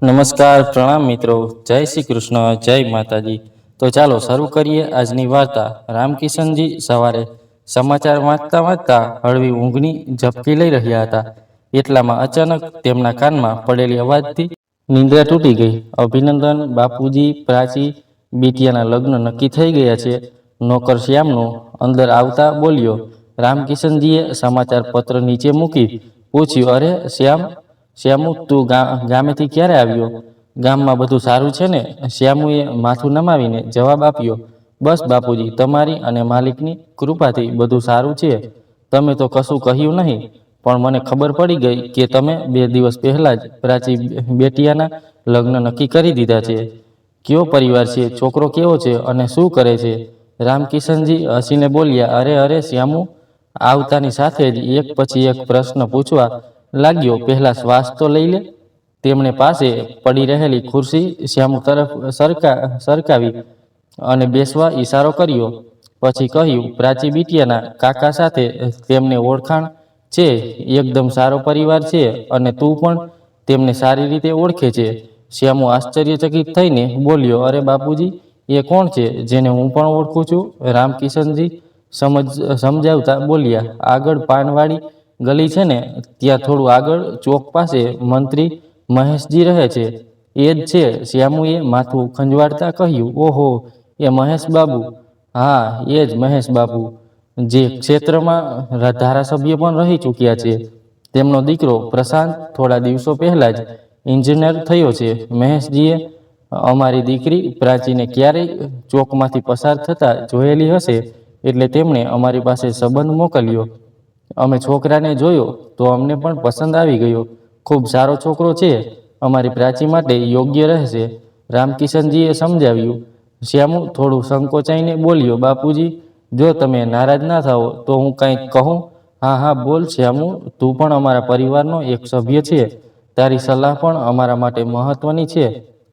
નમસ્કાર, પ્રણામ મિત્રો, જય શ્રી કૃષ્ણ, જય માતાજી। તો ચાલો શરૂ કરીએ આજની વાર્તા। રામકિશનજી સવારે સમાચાર વાંચતા વાંચતા હળવી ઊંઘની ઝપકી લઈ રહ્યા હતા। એટલામાં અચાનક તેમના કાનમાં પડેલી અવાજથી નિંદ્રા તૂટી ગઈ। અભિનંદન બાપુજી, પ્રાચી બેટિયાના લગ્ન નક્કી થઈ ગયા છે, નોકર શ્યામનો અંદર આવતા બોલ્યો। રામકિશનજીએ સમાચાર પત્ર નીચે મૂકી પૂછ્યું, અરે શ્યામ, શ્યામુ, તું ગામેથી ક્યારે આવ્યો? ગામમાં બધું સારું છે ને? શ્યામુએ માથું નમાવીને જવાબ આપ્યો, બસ બાપુજી, તમારી અને માલિકની કૃપાથી બધું સારું છે। તમે તો કશું કહ્યું નહીં, પણ મને ખબર પડી ગઈ કે તમે 2 દિવસ પહેલા જ પ્રાચી બેટિયાના લગ્ન નક્કી કરી દીધા છે। કયો પરિવાર છે? છોકરો કેવો છે અને શું કરે છે? રામકિશનજી હસીને બોલ્યા, અરે અરે શ્યામુ, આવતાની સાથે જ એક પછી એક પ્રશ્ન પૂછવા લાગ્યો, પહેલા શ્વાસ તો લઈ લે। તેમણે પાસે પડી રહેલી ખુરશી શ્યામુ તરફ સરકાવી અને બેસવા ઈશારો કર્યો। પછી કહ્યું, પ્રાચી બિટિયાના કાકા સાથે તેમને ઓળખાણ છે, એકદમ સારો પરિવાર છે અને તું પણ તેમને સારી રીતે ઓળખે છે। શ્યામુ આશ્ચર્યચકિત થઈને બોલ્યો, અરે બાપુજી, એ કોણ છે જેને હું પણ ઓળખું છું? રામકિશનજી સમજાવતા બોલ્યા, આગળ પાનવાડી ગલી છે ને, ત્યાં થોડું આગળ ચોક પાસે મંત્રી મહેશજી રહે છે, એ જ છે। શ્યામુએ માથું ખંજવાળતા કહ્યું, ઓહો, એ મહેશ બાબુ? હા, એ જ મહેશ બાબુ, જે ક્ષેત્રમાં ધારાસભ્ય પણ રહી ચૂક્યા છે। તેમનો દીકરો પ્રશાંત થોડા દિવસો પહેલા જ એન્જિનિયર થયો છે। મહેશજીએ અમારી દીકરી પ્રાચીને ક્યારેય ચોકમાંથી પસાર થતા જોયેલી હશે, એટલે તેમણે અમારી પાસે સંબંધ મોકલ્યો। અમે છોકરાને જોયો તો અમને પણ પસંદ આવી ગયો। ખૂબ સારો છોકરો છે, અમારી પ્રાચી માટે યોગ્ય રહેશે। રામકિશનજીએ સમજાવ્યું। શ્યામુ થોડું સંકોચાઈને બોલ્યો, બાપુજી, જો તમે નારાજ ના થાઓ તો હું કંઈક કહું? હા હા, બોલ શ્યામુ, તું પણ અમારા પરિવારનો એક સભ્ય છે, તારી સલાહ પણ અમારા માટે મહત્વની છે।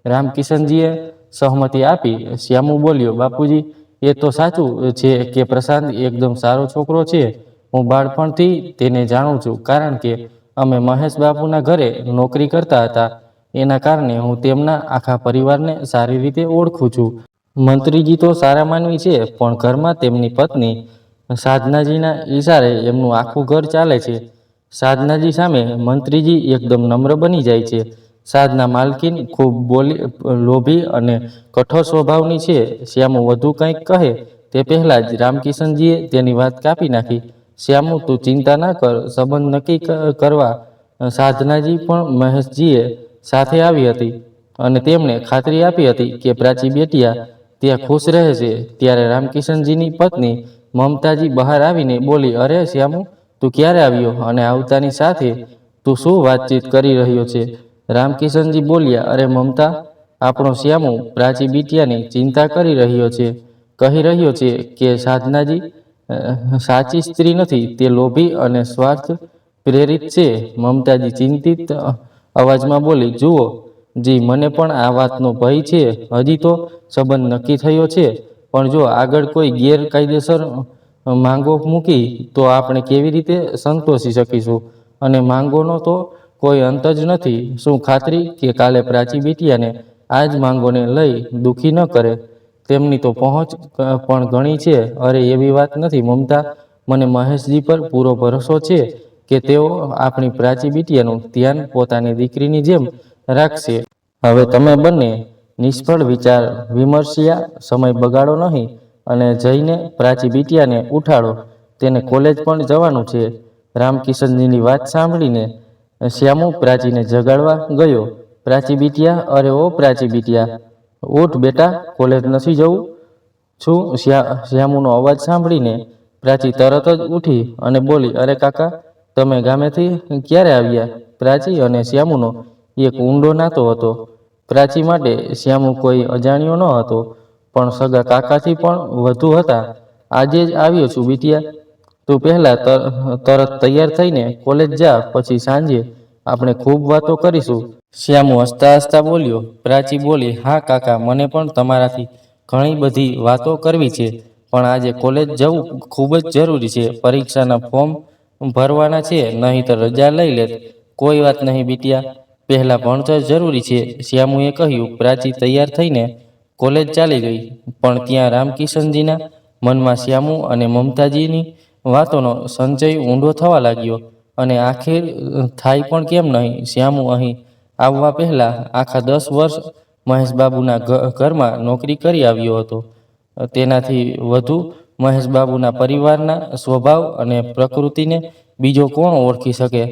રામકિશનજીએ સહમતિ આપી। શ્યામુ બોલ્યો, બાપુજી, એ તો સાચું છે કે પ્રશાંત એકદમ સારો છોકરો છે। હું બાળપણથી તેને જાણું છું, કારણ કે અમે મહેશ બાપુના ઘરે નોકરી કરતા હતા। એના કારણે હું તેમના આખા પરિવારને સારી રીતે ઓળખું છું। મંત્રીજી તો સારા માનવી છે, પણ ઘરમાં તેમની પત્ની સાધનાજીના ઈશારે એમનું આખું ઘર ચાલે છે। સાધનાજી સામે મંત્રીજી એકદમ નમ્ર બની જાય છે। સાધના માલકીન ખૂબ લોભી અને કઠોર સ્વભાવની છે। શ્યામુ વધુ કંઈક કહે તે પહેલાં જ રામકિશનજીએ તેની વાત કાપી નાખી। શ્યામુ, તું ચિંતા ના કર, સંબંધ નક્કી કરવા સાધનાજી પણ મહેશજીએ સાથે આવી હતી અને તેમણે ખાતરી આપી હતી કે પ્રાચી બેટિયા ત્યાં ખુશ રહે છે। ત્યારે રામકિશનજીની પત્ની મમતાજી બહાર આવીને બોલી, અરે શ્યામુ, તું ક્યારે આવ્યો અને આવતાની સાથે તું શું વાતચીત કરી રહ્યો છે? રામકિશનજી બોલ્યા, અરે મમતા, આપણો શ્યામુ પ્રાચી બિટિયાની ચિંતા કરી રહ્યો છે, કહી રહ્યો છે કે સાધનાજી સાચી સ્ત્રી નથી, તે લોભી અને સ્વાર્થ પ્રેરિત છે। મમતાજી ચિંતિત અવાજમાં બોલી, જુઓ જી, મને પણ આ વાતનો ભય છે। હજી તો સંબંધ નક્કી થયો છે, પણ જો આગળ કોઈ ગેરકાયદેસર માંગો મૂકી તો આપણે કેવી રીતે સંતોષી શકીશું? અને માંગોનો તો કોઈ અંત જ નથી। શું ખાતરી કે કાલે પ્રાચી બિટિયાને આ જ માંગોને લઈ દુઃખી ન કરે? તેમની તો પહોંચ પણ ઘણી છે। અરે એવી વાત નથી મમતા, મને મહેશજી પર પૂરો ભરોસો છે કે તેઓ આપણી પ્રાચી બિટિયાનું ધ્યાન પોતાની દીકરીની જેમ રાખશે। હવે તમે બંને નિષ્ફળ વિચાર વિમર્શ્યા, સમય બગાડો નહીં અને જઈને પ્રાચી બિટિયાને ઉઠાડો, તેને કોલેજ પણ જવાનું છે। રામકિશનજીની વાત સાંભળીને શ્યામુ પ્રાચીને જગાડવા ગયો। પ્રાચી બિટિયા, અરે ઓ પ્રાચી બિટિયા, ઉઠ બેટા, કોલેજ નથી જવું છું? શ્યામુનો અવાજ સાંભળીને પ્રાચી તરત જ ઉઠી અને બોલી, અરે કાકા, તમે ગામેથી ક્યારે આવ્યા? પ્રાચી અને શ્યામુનો એક ઊંડો નાતો હતો। પ્રાચી માટે શ્યામુ કોઈ અજાણ્યો ન હતો, પણ સગા કાકાથી પણ વધુ હતા। આજે જ આવ્યો છું બિટિયા, તું પહેલા તરત તૈયાર થઈને કોલેજ જા, પછી સાંજે આપણે ખૂબ વાતો કરીશું। શ્યામુ હસતા હસતા બોલ્યો। પ્રાચી બોલી, હા કાકા, મને પણ તમારાથી ઘણી બધી વાતો કરવી છે, પણ આજે કોલેજ જવું ખૂબ જ જરૂરી છે। પરીક્ષાના ફોર્મ ભરવાના છે, નહીંતર રજા લઈ લેત। કોઈ વાત નહીં બિટિયા, પહેલાં ભણતર જરૂરી છે, શ્યામુએ કહ્યું. પ્રાચી તૈયાર થઈને કોલેજ ચાલી ગઈ, પણ ત્યાં રામકિશનજીના મનમાં શ્યામુ અને મમતાજીની વાતોનો સંચય ઊંડો થવા લાગ્યો. અને આખિર થાય પણ કેમ નહીં. શ્યામુ અહીં આવવા પહેલાં આખા 10 વર્ષ મહેશબાબુના ઘરમાં નોકરી કરી આવ્યો હતો. તેનાથી વધુ મહેશબાબુના પરિવારના સ્વભાવ અને પ્રકૃતિને બીજો કોણ ઓળખી શકે?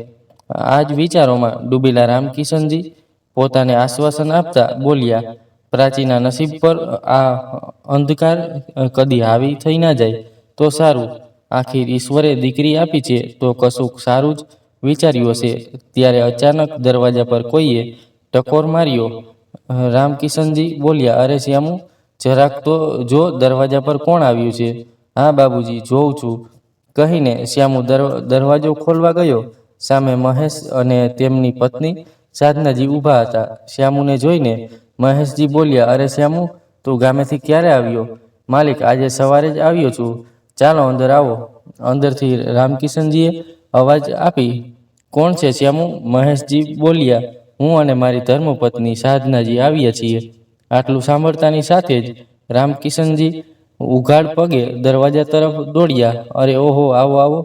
આ જ વિચારોમાં ડૂબેલા રામકિશનજી પોતાને આશ્વાસન આપતા બોલ્યા, પ્રાચીના નસીબ પર આ અંધકાર કદી હાવી થઈ ના જાય તો સારું. આખિર ઈશ્વરે દીકરી આપી છે તો કશુંક સારું જ વિચાર્યું હશે. ત્યારે અચાનક દરવાજા પર કોઈએ ટકોર માર્યો. રામકિશનજી બોલ્યા, અરે શ્યામુ, જરાક તો જો દરવાજા પર કોણ આવ્યું છે. હા બાબુજી, જોઉં છું, કહીને શ્યામુ દરવાજો ખોલવા ગયો. સામે મહેશ અને તેમની પત્ની સાધનાજી ઊભા હતા. શ્યામુને જોઈને મહેશજી બોલ્યા, અરે શ્યામુ, તું ગામેથી ક્યારે આવ્યો? માલિક, આજે સવારે જ આવ્યો છું. ચાલો અંદર આવો. અંદરથી રામકિશનજીએ અવાજ આપી. કોણ છે શ્યામુ? મહેશજી બોલ્યા, હું અને મારી ધર્મપત્ની સાધનાજી આવ્યા છીએ. આટલું સાંભળતાની સાથે જ રામકિશનજી ઉઘાડ પગે દરવાજા તરફ દોડ્યા. અરે ઓહો, આવો આવો.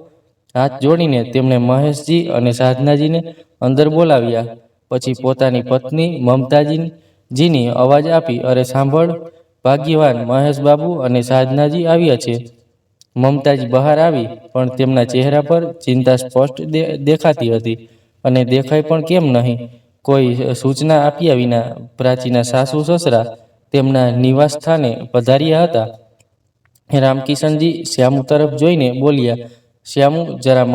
હાથ જોડીને તેમણે મહેશજી અને સાધનાજીને અંદર બોલાવ્યા. પછી પોતાની પત્ની મમતાજીની અવાજ આપી, અરે સાંભળ ભાગ્યવાન, મહેશબાબુ અને સાધનાજી આવ્યા છે. મમતાજી બહાર આવી, પણ તેમના ચહેરા પર ચિંતા સ્પષ્ટ દેખાતી હતી. અને દેખાય પણ કેમ નહીં. કોઈ સૂચના આપ્યા વિના પ્રાચીના સાસુ સસરા તેમના નિવાસ સ્થાને પધાર્યા હતા. રામકિશનજી શ્યામુ તરફ જોઈને બોલ્યા, શ્યામુ, જરા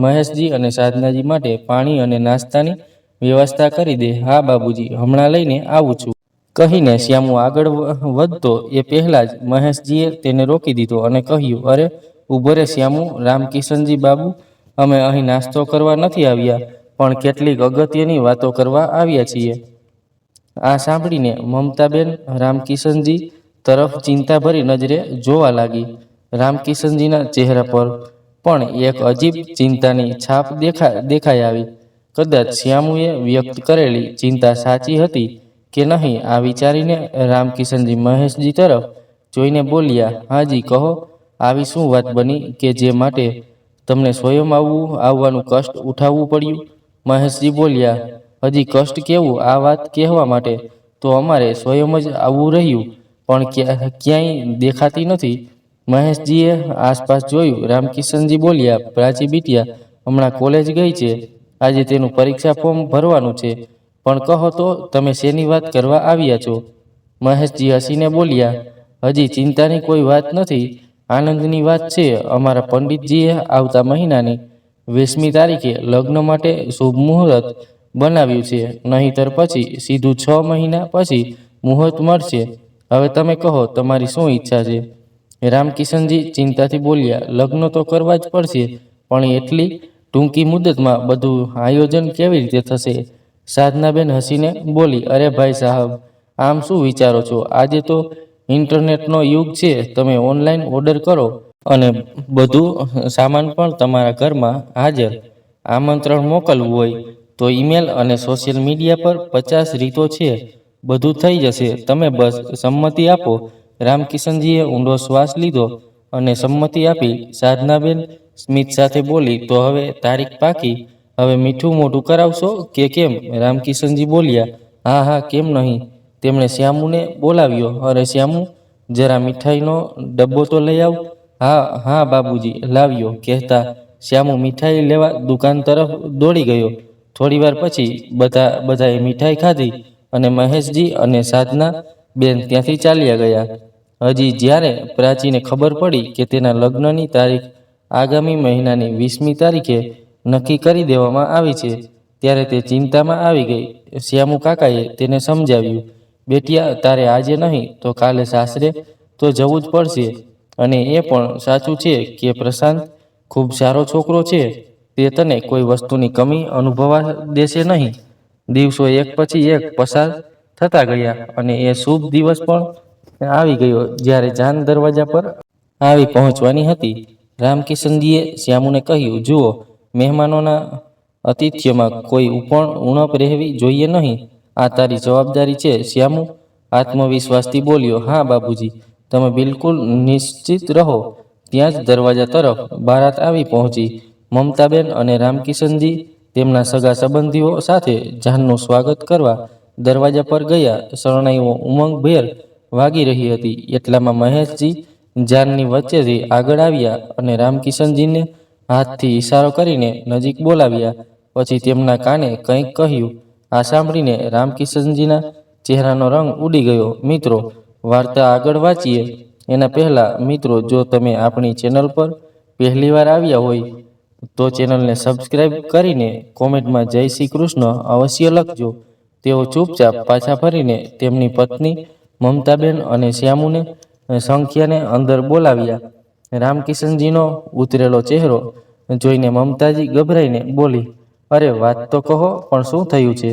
મહેશજી અને સાધનાજી માટે પાણી અને નાસ્તાની વ્યવસ્થા કરી દે. હા બાબુજી, હમણાં લઈને આવું છું, કહીને શ્યામુ આગળ વધતો એ પહેલા જ મહેશજીએ તેને રોકી દીધો અને કહ્યું, અરે ઊભો રે શ્યામુ. રામકિશનજી બાબુ, અમે અહીં નાસ્તો કરવા નથી આવ્યા, પણ કેટલીક અગત્યની વાતો કરવા આવ્યા છીએ. આ સાંભળીને મમતાબેન રામકિશનજી તરફ ચિંતાભરી નજરે જોવા લાગી. રામકિશનજીના ચહેરા પર પણ એક અજીબ ચિંતાની છાપ દેખાઈ આવી. કદાચ શ્યામુએ વ્યક્ત કરેલી ચિંતા સાચી હતી કે નહીં, આ વિચારીને રામકિશનજી મહેશજી તરફ જોઈને બોલ્યા, હાજી કહો, આવી શું વાત બની કે જે માટે તમને સ્વયં આવવાનું કષ્ટ ઉઠાવવું પડ્યું? મહેશજી બોલ્યા, હજી કષ્ટ કેવું, આ વાત કહેવા માટે તો અમારે સ્વયં જ આવવું રહ્યું, પણ ક્યાંય દેખાતી નથી. મહેશજીએ આસપાસ જોયું. રામકિશનજી બોલ્યા, પ્રાચી બિટિયા હમણાં કોલેજ ગઈ છે. આજે તેનું પરીક્ષા ફોર્મ ભરવાનું છે. પણ કહો તો, તમે શેની વાત કરવા આવ્યા છો? મહેશજી હસીને બોલ્યા, હજી ચિંતાની કોઈ વાત નથી, આનંદની વાત છે. અમારા પંડિતજીએ આવતા મહિનાની 20મી તારીખે લગ્ન માટે શુભ મુહૂર્ત બનાવ્યું છે. નહીંતર પછી સીધું 6 મહિના પછી મુહૂર્ત મળશે. હવે તમે કહો, તમારી શું ઈચ્છા છે? રામકિશનજી ચિંતાથી બોલ્યા, લગ્ન તો કરવા જ પડશે, પણ એટલી ટૂંકી મુદતમાં બધું આયોજન કેવી રીતે થશે? સાધનાબેન હસીને બોલી, અરે ભાઈ સાહેબ, આમ શું વિચારો છો? આજે તો ઇન્ટરનેટનો યુગ છે. તમે ઓનલાઈન ઓર્ડર કરો અને બધું સામાન પણ તમારા ઘરમાં હાજર. આમંત્રણ મોકલવું હોય તો ઈમેલ અને સોશિયલ મીડિયા પર 50 રીતો છે. બધું થઈ જશે. તમે બસ સંમતિ આપો. રામકિશનજીએ ઊંડો શ્વાસ લીધો અને સંમતિ આપી. સાધનાબેન સ્મિત સાથે બોલી, તો હવે તારીખ પાકી. હવે મીઠું મોઢું કરાવશો કે કેમ? રામકિશનજી બોલ્યા, હા હા, કેમ નહીં. તેમણે શ્યામુને બોલાવ્યો. અરે શ્યામુ, જરા મીઠાઈનો ડબ્બો તો લઈ આવ. હા હા બાબુજી, લાવ્યો, કહેતા શ્યામુ મીઠાઈ લેવા દુકાન તરફ દોડી ગયો. થોડીવાર પછી બધાએ મીઠાઈ ખાધી અને મહેશજી અને સાધના બેન ત્યાંથી ચાલ્યા ગયા. હજી જ્યારે પ્રાચીને ખબર પડી કે તેના લગ્નની તારીખ આગામી મહિનાની 20મી તારીખે નક્કી કરી દેવામાં આવી છે, ત્યારે તે ચિંતામાં આવી ગઈ. શ્યામુ કાકાએ તેને સમજાવ્યું, બેટિયા, તારે આજે નહીં તો કાલે સાસરે તો જવું જ પડશે. અને એ પણ સાચું છે કે પ્રશાંત ખૂબ સારો છોકરો છે. તે તને કોઈ વસ્તુની કમી અનુભવવા દેશે નહીં. દિવસો એક પછી એક પસાર થતા ગયા અને એ શુભ દિવસ પણ આવી ગયો જ્યારે જાન દરવાજા પર આવી પહોંચવાની હતી. રામકિશનજીએ શ્યામુને કહ્યું, જુઓ, મહેમાનોના આતિથ્યમાં કોઈ પણ ઉણપ રહેવી જોઈએ નહીં. આ તારી જવાબદારી છે, શ્યામુ આત્મવિશ્વાસથી બોલ્યો. હા બાપુજી, તમે બિલકુલ નિશ્ચિત રહો. ત્યાં જ દરવાજા તરફ બારાત આવી પહોંચી. મમતાબેન અને રામકિશનજી તેમના સગા સંબંધીઓ સાથે જાનનું સ્વાગત કરવા દરવાજા પર ગયા. શરણાઈઓ ઉમંગભેર વાગી રહી હતી. એટલામાં મહેશજી જાનની વચ્ચેથી આગળ આવ્યા અને રામકિશનજીને હાથથી ઈશારો કરીને નજીક બોલાવ્યા. પછી તેમના કાને કંઈક કહ્યું. આ સાંભળીને રામકિશનજીના ચહેરાનો રંગ ઉડી ગયો. મિત્રો, વાર્તા આગળ વાંચીએ એના પહેલાં મિત્રો, જો તમે આપણી ચેનલ પર પહેલીવાર આવ્યા હોય તો ચેનલને સબસ્ક્રાઈબ કરીને કોમેન્ટમાં જય શ્રી કૃષ્ણ અવશ્ય લખજો. તેઓ ચૂપચાપ પાછા ફરીને તેમની પત્ની મમતાબેન અને શ્યામુને સંખ્યાને અંદર બોલાવ્યા. રામકિશનજીનો ઉતરેલો ચહેરો જોઈને મમતાજી ગભરાઈને બોલી, અરે વાત તો કહો, પણ શું થયું છે?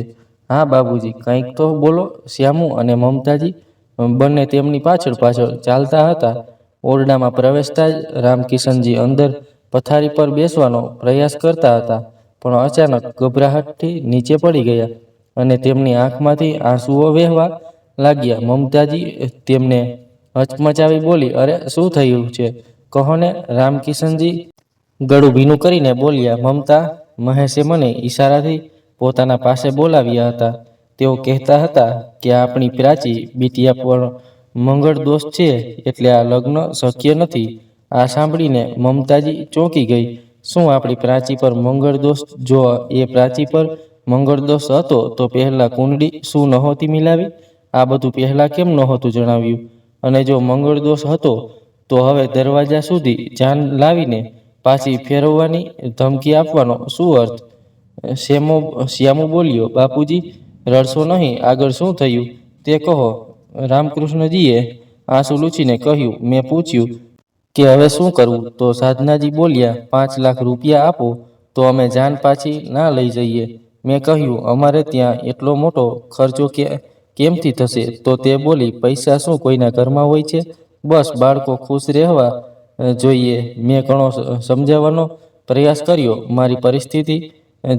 હા બાબુજી, કંઈક તો બોલો. શ્યામુ અને મમતાજી બંને તેમની પાછળ પાછળ ચાલતા હતા. ઓરડામાં પ્રવેશતા જ રામકિશનજી અંદર પથારી પર બેસવાનો પ્રયાસ કરતા હતા, પણ અચાનક ગભરાહટથી નીચે પડી ગયા અને તેમની આંખમાંથી આંસુઓ વહેવા લાગ્યા. મમતાજી તેમને હચમચાવી બોલી, અરે શું થયું છે? કહો ને. રામકિશનજી ગળું ભીનું કરીને બોલ્યા, મમતા, મહેશે મને ઈશારાથી પોતાના પાસે બોલાવ્યા હતા. તેઓ કહેતા હતા કે આપણી પ્રાચી બિટિયા પર મંગળ દોષ છે, એટલે આ લગ્ન શક્ય નથી. આ સાંભળીને મમતાજી ચોંકી ગઈ. શું આપણી પ્રાચી પર મંગળ દોષ? જો એ પ્રાચી પર મંગળ દોષ હતો તો પહેલા કુંડળી શું નહોતી મિલાવી? આ બધું પહેલાં કેમ નહોતું જણાવ્યું? અને જો મંગળ દોષ હતો તો હવે દરવાજા સુધી જાન લાવીને પાછી ફેરવવાની ધમકી આપવાનો શું અર્થ? શ્યામુ બોલ્યો, બાપુજી રડશો નહીં. આગળ શું થયું તે કહો. રામકૃષ્ણજીએ આંસુ લૂછીને કહ્યું, મેં પૂછ્યું કે હવે શું કરવું તો સાધનાજી બોલ્યા, 5 લાખ રૂપિયા આપો તો અમે જાન પાછી ના લઈ જઈએ. મેં કહ્યું, અમારે ત્યાં એટલો મોટો ખર્ચો કેમથી થશે? તો તે બોલી, પૈસા શું કોઈના ઘરમાં હોય છે? બસ બાળકો ખુશ રહેવા જોઈએ. મેં ઘણો સમજાવવાનો પ્રયાસ કર્યો, મારી પરિસ્થિતિ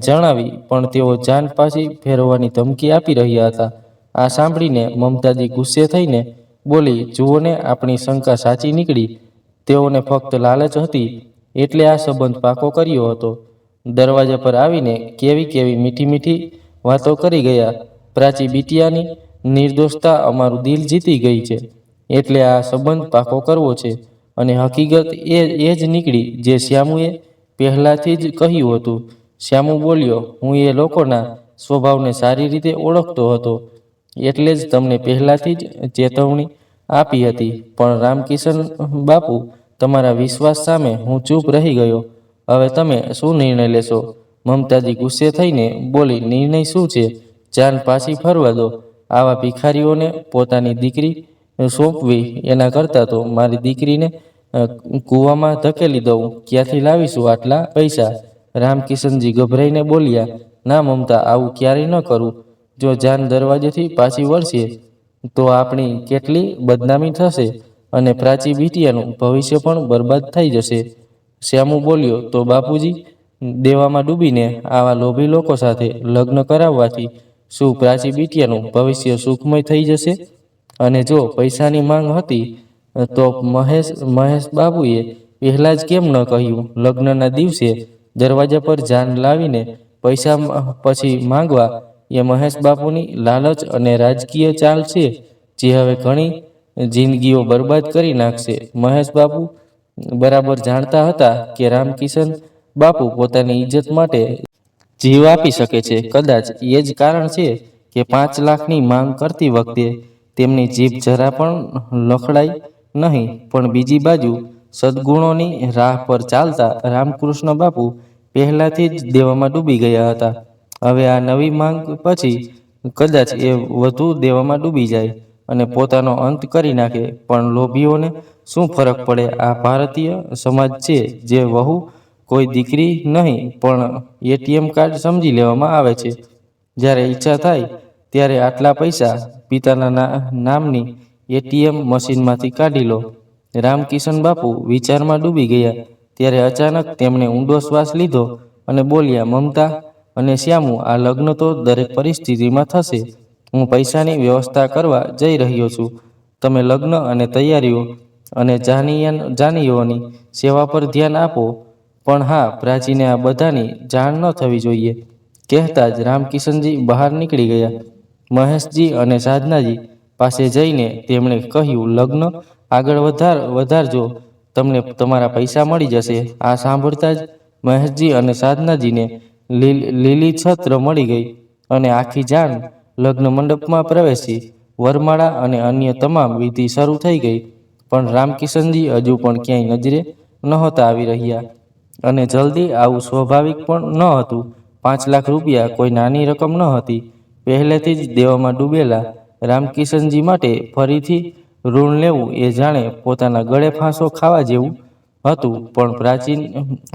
જણાવી, પણ તેઓ જાન પાછી ફેરવવાની ધમકી આપી રહ્યા હતા. આ સાંભળીને મમતાજી ગુસ્સે થઈને બોલી, જુઓ ને, આપણી શંકા સાચી નીકળી. તેઓને ફક્ત લાલચ હતી એટલે આ સંબંધ પાકો કર્યો હતો. દરવાજા પર આવીને કેવી મીઠી મીઠી વાતો કરી ગયા. પ્રાચી બિટિયાની નિર્દોષતા અમારું દિલ જીતી ગઈ છે, એટલે આ સંબંધ પાકો કરવો છે. અને હકીકત એ જ નીકળી જે શ્યામુએ પહેલાંથી જ કહ્યું હતું. શ્યામુ બોલ્યો, હું એ લોકોના સ્વભાવને સારી રીતે ઓળખતો હતો, એટલે જ તમને પહેલાંથી જ ચેતવણી આપી હતી. પણ રામકિશન બાપુ, તમારા વિશ્વાસ સામે હું ચૂપ રહી ગયો. હવે તમે શું નિર્ણય લેશો? મમતાજી ગુસ્સે થઈને બોલી, નિર્ણય શું છે? જાન પાછી ફરવા દો. આવા ભિખારીઓને પોતાની દીકરી સોંપવી એના કરતાં તો મારી દીકરીને કૂવામાં ધકેલી દઉં. ક્યાંથી લાવીશું આટલા પૈસા? રામકિશનજી ગભરાઈને બોલ્યા, ના મમતા, આવું ક્યારેય ન કરું. જો જાન દરવાજેથી પાછી વળશે તો આપણી કેટલી બદનામી થશે અને પ્રાચી બિટિયાનું ભવિષ્ય પણ બરબાદ થઈ જશે. શ્યામુ બોલ્યો, તો બાપુજી, દેવામાં ડૂબીને આવા લોભી લોકો સાથે લગ્ન કરાવવાથી શું પ્રાચી બિટિયાનું ભવિષ્ય સુખમય થઈ જશે? અને જો પૈસાની માંગ હતી તો મહેશ બાબુએ પહેલાં જ કેમ ન કહ્યું? લગ્નના દિવસે દરવાજા પર જાન લાવીને પૈસા પછી માંગવા એ મહેશ બાપુની લાલચ અને રાજકીય ચાલ છે, જે હવે ઘણી જિંદગીઓ બરબાદ કરી નાખશે. મહેશ બાપુ બરાબર જાણતા હતા કે રામકિશન બાપુ પોતાની ઇજ્જત માટે જીવ આપી શકે છે. કદાચ એ જ કારણ છે કે 5 લાખની માંગ કરતી વખતે તેમની જીભ જરા પણ લખડાઈ નહીં. પણ બીજી બાજુ સદ્ગુણોની રાહ પર ચાલતા રામકૃષ્ણ બાપુ પહેલાથી જ દેવામાં ડૂબી ગયા હતા. હવે આ નવી માંગ પછી કદાચ એ વધુ દેવામાં ડૂબી જાય અને પોતાનો અંત કરી નાખે. પણ લોભીઓને શું ફરક પડે? આ ભારતીય સમાજ છે જે વહુ કોઈ દીકરી નહીં પણ એટીએમ કાર્ડ સમજી લેવામાં આવે છે. જ્યારે ઈચ્છા થાય ત્યારે આટલા પૈસા પિતાના નામની એટીએમ મશીનમાંથી કાઢી લો. રામકિશન બાપુ વિચારમાં ડૂબી ગયા. ત્યારે અચાનક તેમણે ઊંડો શ્વાસ લીધો અને બોલ્યા, મમતા, અને શ્યામુ, આ લગ્ન તો દરેક પરિસ્થિતિમાં થશે. હું પૈસાની વ્યવસ્થા કરવા જઈ રહ્યો છું. તમે લગ્ન અને તૈયારીઓ અને જાનીઓની સેવા પર ધ્યાન આપો. પણ હા, પ્રાચીને આ બધાની જાણ ન થવી જોઈએ. કહેતા જ રામકિશનજી બહાર નીકળી ગયા. મહેશજી અને સાધનાજી પાસે જઈને તેમણે કહ્યું, લગ્ન આગળ વધારજો, તમને તમારા પૈસા મળી જશે. આ સાંભળતા જ મહેશજી અને સાધનાજીને લીલી છત્ર મળી ગઈ અને આખી જાણ લગ્ન મંડપમાં પ્રવેશી. વરમાળા અને અન્ય તમામ વિધિ શરૂ થઈ ગઈ. પણ રામકિશનજી હજુ પણ ક્યાંય નજરે નહોતા આવી રહ્યા. અને જલ્દી આવું સ્વાભાવિક પણ ન હતું. 5 લાખ રૂપિયા કોઈ નાની રકમ ન હતી. પહેલેથી જ દેવામાં ડૂબેલા રામકિશનજી માટે ફરીથી ઋણ લેવું એ જાણે પોતાના ગળે ફાંસો ખાવા જેવું હતું. પણ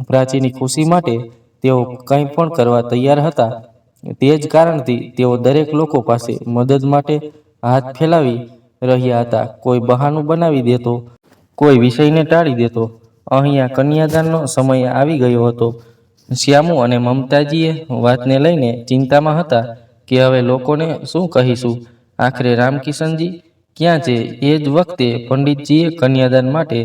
પ્રાચીની ખુશી માટે તેઓ કંઈ પણ કરવા તૈયાર હતા. તે જ કારણથી તેઓ દરેક લોકો પાસે મદદ માટે હાથ ફેલાવી રહ્યા હતા. કોઈ બહાનું બનાવી દેતો, કોઈ વિષયને ટાળી દેતો. અહીંયા કન્યાદાનનો સમય આવી ગયો હતો. શ્યામુ અને મમતાજીએ વાતને લઈને ચિંતામાં હતા કે હવે લોકોને શું કહીશું. આખરે રામકિશનજી ક્યાં છે? એ જ વખતે પંડિતજીએ કન્યાદાન માટે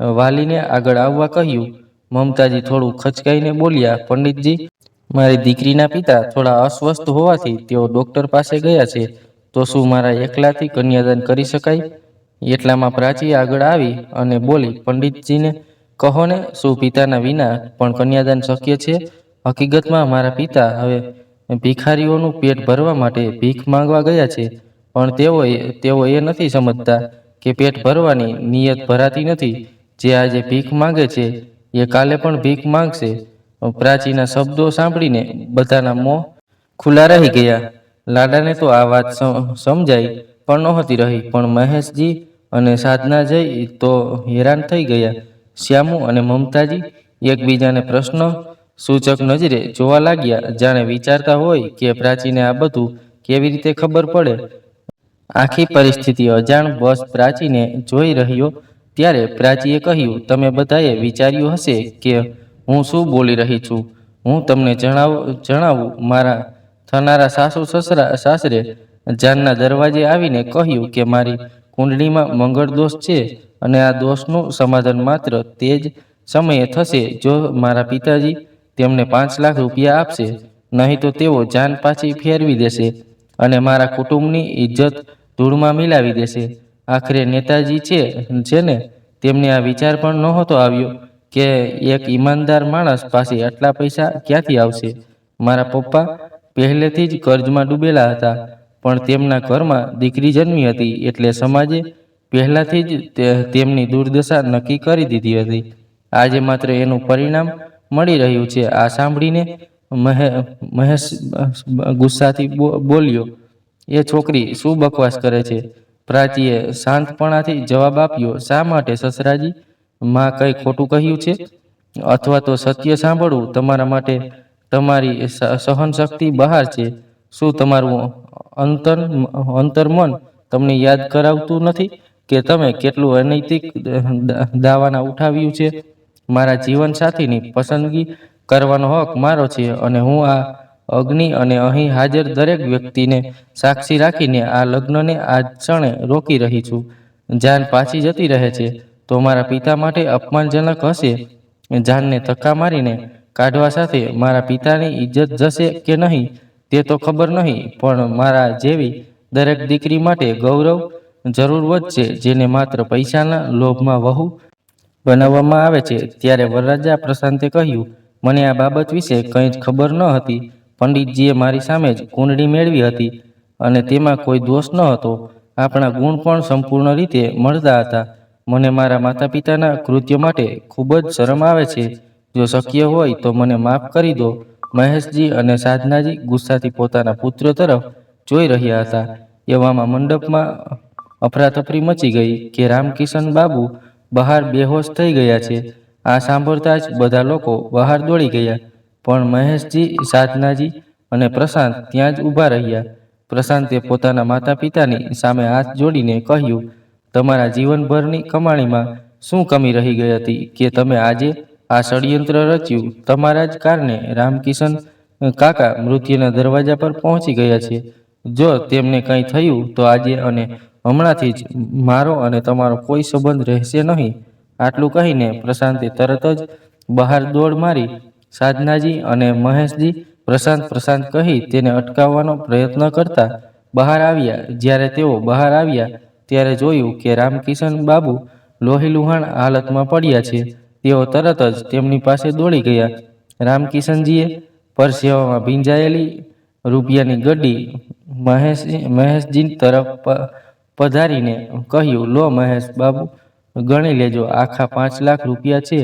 વાલીને આગળ આવવા કહ્યું. મમતાજી થોડું ખચકાઈને બોલ્યા, પંડિતજી, મારી દીકરીના પિતા થોડા અસ્વસ્થ હોવાથી તેઓ ડૉક્ટર પાસે ગયા છે. તો શું મારા એકલાથી કન્યાદાન કરી શકાય? એટલામાં પ્રાચી આગળ આવી અને બોલી, પંડિતજીને કહો ને, શું પિતાના વિના પણ કન્યાદાન શક્ય છે? હકીકતમાં મારા પિતા હવે ભિખારીઓનું પેટ ભરવા માટે ભીખ માંગવા ગયા છે. પણ તેઓ એ નથી સમજતા કે પેટ ભરવાની નિયત ભરાતી નથી. જે આજે ભીખ માંગે છે એ કાલે પણ ભીખ માંગશે. પ્રાચીના શબ્દો સાંભળીને બધાના મોં ખુલ્લા રહી ગયા. લાડાને તો આ વાત સમજાઈ પણ નહોતી રહી. પણ મહેશજી અને સાધનાજી તો હેરાન થઈ ગયા. શ્યામુ અને મમતાજી એકબીજાને પ્રશ્ન સૂચક નજરે જોવા લાગ્યા, જાણે વિચારતા હોય કે પ્રાચીને આ બધું કેવી રીતે ખબર પડે. આખી પરિસ્થિતિ અજાણ બસ પ્રાચીને જોઈ રહ્યો. ત્યારે પ્રાચીએ કહ્યું, તમે બધાએ વિચાર્યું હશે કે હું શું બોલી રહી છું. હું તમને જણાવું. મારા થનારા સાસરે જાનના દરવાજે આવીને કહ્યું કે મારી કુંડળીમાં મંગળ દોષ છે અને આ દોષનું સમાધાન માત્ર તે જ સમયે થશે જો મારા પિતાજી તેમને 5 લાખ રૂપિયા આપશે. નહીં તો તેઓ જાન પાછી ફેરવી દેશે અને મારા કુટુંબની ઇજ્જત ધૂળમાં મિલાવી દેશે. આખરે નેતાજી છે ને, તેમને આ વિચાર પણ નહોતો આવ્યો કે એક ઈમાનદાર માણસ પાસે આટલા પૈસા ક્યાંથી આવશે. મારા પપ્પા પહેલેથી જ કર્જમાં ડૂબેલા હતા. પણ તેમના ઘરમાં દીકરી જન્મી હતી એટલે સમાજે પહેલાથી જ તેમની દુર્દશા નક્કી કરી દીધી હતી. આજે માત્ર એનું પરિણામ મળી રહ્યું છે. આ સાંભળીને મહેશ ગુસ્સાથી બોલ્યો, એ છોકરી શું બકવાસ કરે છે? પ્રાચીએ શાંતપણાથી જવાબ આપ્યો, શા માટે સસરાજી? માં કંઈ ખોટું કહ્યું છે? અથવા તો સત્ય સાંભળવું તમારા માટે તમારી સહનશક્તિ બહાર છે? શું તમારું અંતર્મન તમને યાદ કરાવતું નથી કે તમે કેટલું અનૈતિક દાવાના ઉઠાવ્યું છે? મારા જીવનસાથીની પસંદગી કરવાનો હક મારો છે અને હું આ અગ્નિ અને અહીં હાજર દરેક વ્યક્તિને સાક્ષી રાખીને આ લગ્નને આ ક્ષણે રોકી રહી છું. જાન પાછી જતી રહે છે તો મારા પિતા માટે અપમાનજનક હશે. જાનને ધક્કા મારીને કાઢવા સાથે મારા પિતાની ઇજ્જત જશે કે નહીં તે તો ખબર નહીં, પણ મારા જેવી દરેક દીકરી માટે ગૌરવ જરૂર વધશે, જેને માત્ર પૈસાના લોભમાં વહુ બનાવવામાં આવે છે. ત્યારે વરરાજા પ્રશાંતે કહ્યું, મને આ બાબત વિશે કંઈ જ ખબર ન હતી. પંડિતજીએ મારી સામે જ કુંડળી મેળવી હતી અને તેમાં કોઈ દોષ ન હતો. આપણા ગુણ પણ સંપૂર્ણ રીતે મળતા હતા. મને મારા માતા પિતાના કૃત્ય માટે ખૂબ જ શરમ આવે છે. જો શક્ય હોય તો મને માફ કરી દો. મહેશજી અને સાધનાજી ગુસ્સાથી પોતાના પુત્ર તરફ જોઈ રહ્યા હતા. એવામાં મંડપમાં અફરાતફરી મચી ગઈ કે રામકિશન બાબુ બહાર બેહોશ થઈ ગયા છે. આ સાંભળતા જ બધા લોકો બહાર દોડી ગયા. પણ મહેશજી, સાધનાજી અને પ્રશાંત ત્યાં જ ઊભા રહ્યા. પ્રશાંતે પોતાના માતા પિતાની સામે હાથ જોડીને કહ્યું, તમારા જીવનભરની કમાણીમાં શું કમી રહી ગઈ હતી કે તમે આજે આ ષડયંત્ર રચ્યું? તમારા જ કારણે રામકિશન કાકા મૃત્યુના દરવાજા પર પહોંચી ગયા છે. જો તેમને કંઈ થયું તો આજે અને હમણાંથી જ મારો અને તમારો કોઈ સંબંધ રહેશે નહીં. આટલું કહીને પ્રશાંતે તરત જ બહાર દોડ મારી. સાધનાજી અને મહેશજી પ્રશાંત પ્રશાંત કહી તેને અટકાવવાનો પ્રયત્ન કરતા બહાર આવ્યા. જ્યારે તેઓ બહાર આવ્યા ત્યારે જોયું કે રામકિશન બાબુ લોહીલુહાણ હાલતમાં પડ્યા છે. તેઓ તરત જ તેમની પાસે દોડી ગયા. રામકિશનજીએ પરસેવામાં ભીંજાયેલી રૂપિયાની ગड्डी મહેશજી તરફ પધારીને કહ્યું, લો મહેશ બાબુ, ગણી લેજો, આખા 5 લાખ રૂપિયા છે.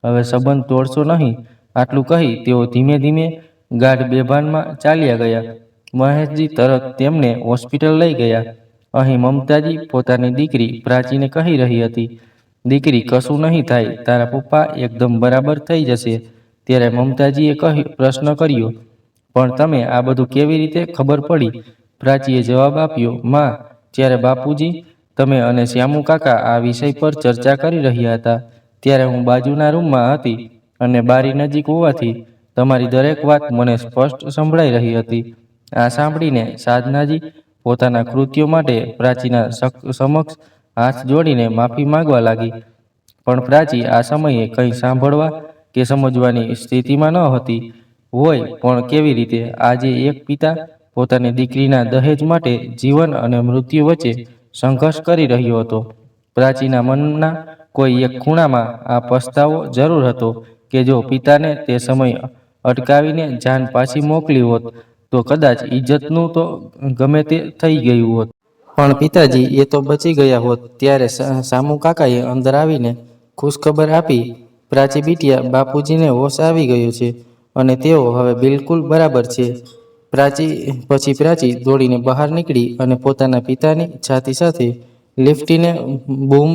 હવે સંબંધ તોડશો નહીં. આટલું કહી તેઓ ધીમે ધીમે ગાઢ બેભાનમાં ચાલ્યા ગયા. મહેશજી તરત તેમને હોસ્પિટલ લઈ ગયા. અહીં મમતાજી પોતાની દીકરી પ્રાચીને કહી રહી હતી, દીકરી, કશું નહીં થાય, તારા પપ્પા એકદમ બરાબર થઈ જશે. ત્યારે મમતાજીએ પ્રશ્ન કર્યો, પણ તમે આ બધું કેવી રીતે ખબર પડી? પ્રાચીએ જવાબ આપ્યો, માં, જ્યારે બાપુજી, તમે અને શ્યામુ કાકા આ વિષય પર ચર્ચા કરી રહ્યા હતા ત્યારે હું બાજુના રૂમમાં હતી અને બારી નજીક હોવાથી તમારી દરેક વાત મને સ્પષ્ટ સંભળાઈ રહી હતી. આ સાંભળીને સાધનાજી પોતાના કૃત્યો માટે પ્રાચીના સમક્ષ હાથ જોડીને માફી માંગવા લાગી. પણ પ્રાચી આ સમયે કંઈ સાંભળવા કે સમજવાની સ્થિતિમાં ન હતી. હોય પણ કેવી રીતે? આજે એક પિતા પોતાની દીકરીના દહેજ માટે જીવન અને મૃત્યુ વચ્ચે સંઘર્ષ કરી રહ્યો હતો. પ્રાચીના મનના કોઈ એક ખૂણામાં આ પસ્તાવો જરૂર હતો કે જો પિતાને તે સમય અટકાવીને જાન પાછી મોકલી હોત તો કદાચ ઇજ્જતનું તો ગમે તે થઈ ગયું હોત. પણ પિતાજી એ તો બચી ગયા હોત. ત્યારે સામુ કાકાએ અંદર આવીને ખુશખબર આપી, પ્રાચી બીટિયા, બાપુજીને હોશ આવી ગયો છે અને તેઓ હવે બિલકુલ બરાબર છે. પ્રાચી દોડીને બહાર નીકળી અને પોતાના પિતાની છાતી સાથે લિફ્ટીને બૂમ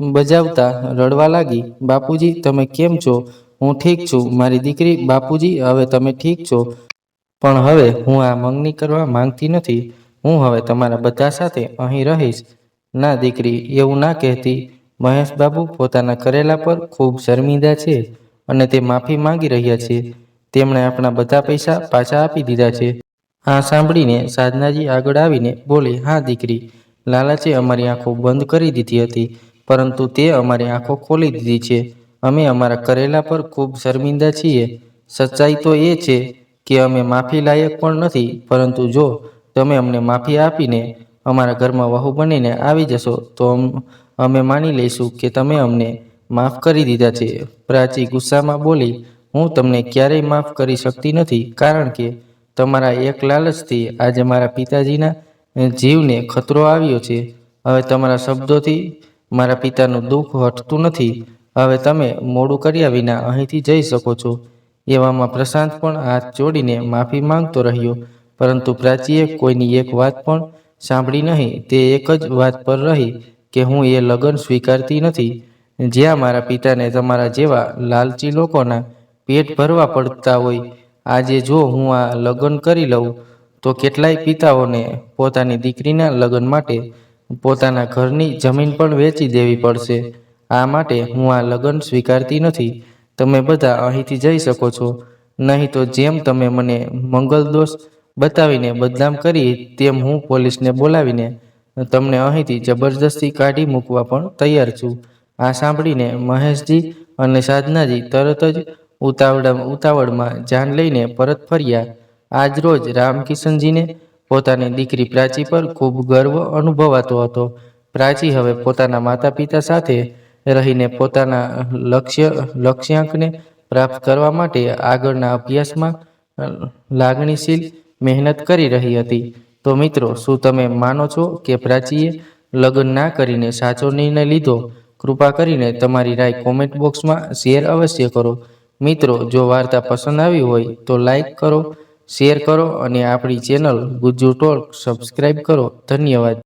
બજાવતા રડવા લાગી. બાપુજી, તમે કેમ છો? હું ઠીક છું મારી દીકરી. બાપુજી, હવે તમે ઠીક છો? પણ હવે હું આ મંગની કરવા માંગતી નથી. હું હવે તમારા બધા સાથે અહીં રહીશ. ના દીકરી, એવું ના કહેતી. મહેશ બાબુ પોતાના કરેલા પર ખૂબ શર્મિંદા છે અને તે માફી માંગી રહ્યા છે. તેમણે આપણા બધા પૈસા પાછા આપી દીધા છે. આ સાંભળીને સાધનાજી આગળ આવીને બોલી, હા દીકરી, લાલાચે અમારી આંખો બંધ કરી દીધી હતી, પરંતુ તે અમારી આંખો ખોલી દીધી છે. અમે અમારા કરેલા પર ખૂબ શર્મિંદા છીએ. સચ્ચાઈ તો એ છે કે અમે માફી લાયક પણ નથી, પરંતુ જો તમે અમને માફી આપીને અમારા ઘરમાં વહુ બનીને આવી જશો તો અમે માની લઈશું કે તમે અમને માફ કરી દીધા છે. પ્રાચી ગુસ્સામાં બોલી, હું તમને ક્યારેય માફ કરી શકતી નથી, કારણ કે તમારા એક લાલચથી આજે મારા પિતાજીના જીવને ખતરો આવ્યો છે. હવે તમારા શબ્દોથી મારા પિતાનું દુઃખ હટતું નથી. હવે તમે મોડું કર્યા વિના અહીંથી જઈ શકો છો. એવામાં પ્રશાંત પણ હાથ જોડીને માફી માંગતો રહ્યો, પરંતુ પ્રાચીએ કોઈની એક વાત પણ સાંભળી નહીં. તે એક જ વાત પર રહી કે હું એ લગ્ન સ્વીકારતી નથી જ્યાં મારા પિતાને તમારા જેવા લાલચી લોકોના પેટ ભરવા પડતા હોય. આજે જો હું આ લગ્ન કરી લઉં તો કેટલાય પિતાઓને પોતાની દીકરીના લગ્ન માટે પોતાના ઘરની જમીન પણ વેચી દેવી પડશે. આ માટે હું આ લગ્ન સ્વીકારતી નથી. તમે બધા અહીંથી જઈ શકો છો. નહીં તો જેમ તમે મને મંગલ દોષ બતાવીને બદનામ કરી તેમ હું પોલીસને બોલાવીને તમને અહીંથી જબરજસ્તી કાઢી મૂકવા પણ તૈયાર છું. આ સાંભળીને મહેશજી અને સાધનાજી તરત જ ઉતાવળમાં જાન લઈને પરત ફર્યા. આજ રોજ રામકિશનજીને પોતાની દીકરી પ્રાચી પર ખૂબ ગર્વ અનુભવાતો હતો. પ્રાચી હવે પોતાના માતા પિતા સાથે રહીને પોતાના લક્ષ્યાંકને પ્રાપ્ત કરવા માટે આગળના અભ્યાસમાં લાગણીશીલ મહેનત કરી રહી હતી. તો મિત્રો, શું તમે માનો છો કે પ્રાચીએ લગ્ન ના કરીને સાચો નિર્ણય લીધો? કૃપા કરીને તમારી રાય કોમેન્ટ બોક્સમાં શેર અવશ્ય કરો. મિત્રો, જો વાર્તા પસંદ આવી હોય તો લાઈક કરો, શેર કરો અને આપણી ચેનલ ગુજ્જુ ટોક સબસ્ક્રાઈબ કરો. ધન્યવાદ.